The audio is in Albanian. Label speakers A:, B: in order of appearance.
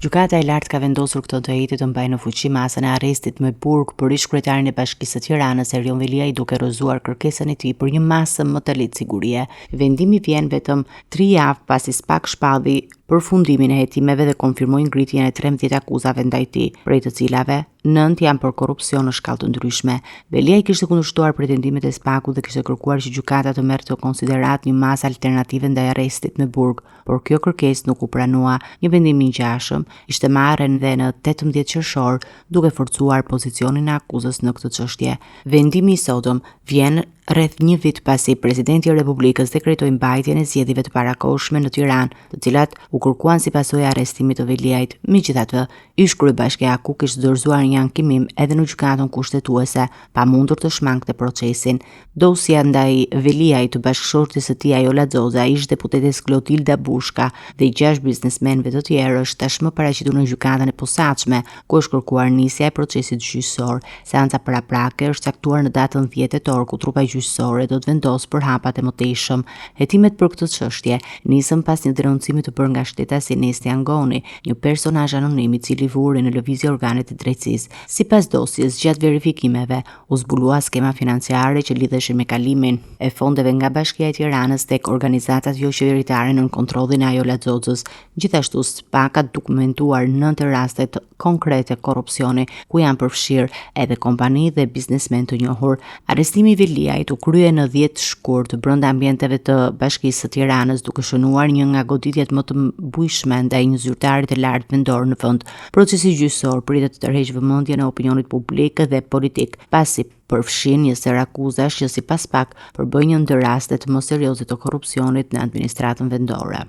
A: Gjykata e lartë ka vendosur këtë të njëjtit të mbajë në fuqi masën e arrestit me burg për ish-kryetarin e Bashkisë së Tiranës Erion Veliaj, duke rrëzuar kërkesën e tij për një masë më të lehtë sigurie. Vendimi vjen vetëm 3 javë pasi SPAK shpalli përfundimin e hetimeve dhe konfirmoi ngritjen e 13 akuzave ndaj tij, prej të cilave 9 janë për korrupsion në shkallë të ndryshme. Veliaj kishte kundërshtuar pretendimet e SPAK-ut dhe kishte kërkuar që gjykata të merrte në konsiderat një masë alternative ndaj arrestit me burg, por kjo kërkesë nuk u pranua. Një vendim i ngjashëm ishte marrën dhe në 18 qershor, duke forcuar pozicionin e akuzës në këtë çështje. Vendimi i sotëm vjen rreth një vit pasi presidenti i Republikës dekretoi mbajtjen e zgjedhjeve të parakohshme në Tiranë, të cilat u kërkuan si pasojë e arrestimit të Veliajt. Megjithatë, ish-kryebashkiaku kishte dorëzuar një ankimim edhe në gjykatën kushtetuese, pa mundur të shmangte procesin. Dosja ndaj Veliajt, të bashkëshortes së tij Ajola Xoza, ish-deputetes Klotilda Bushka dhe 6 biznesmenëve të tjerë është tashmë paraqitur në gjykatën e posaçme, ku është kërkuar nisja e procesit gjyqësor. Seanca paraprake është caktuar në datën 10 tetor, ku trupa gjyqësore do të vendosë për hapat e mëtejshëm. Hetimet për këtë çështje nisën pas një denoncimi të bërë nga shtetasi Nesti Angoni, një personazh anonim i cili vuri në lëvizje organet e drejtësisë. Sipas dosjes, gjatë verifikimeve u zbulua skema financiare që lidheshin me kalimin e fondeve nga Bashkia e Tiranës tek organizatat jo qeveritare nën kontrollin e Ajola Xozës. Gjithashtu, SPAK ka dokumentuar 9 raste konkrete korrupsioni, ku janë përfshirë edhe kompani dhe biznesmen të njohur. Arrestimi i Veliajt u krye në 10 shkurt brenda ambienteve të Bashkisë së Tiranës, duke shënuar një nga goditjet më të bujshme ndaj një zyrtari të lartë vendor në vend. Procesi gjyqësor pritet të tërheqë vëmendjen e opinionit publik dhe politik, pasi përfshin një ser akuzash që sipas SPAK përbëjnë një ndër rastet më serioze të korrupsionit në administratën vendore.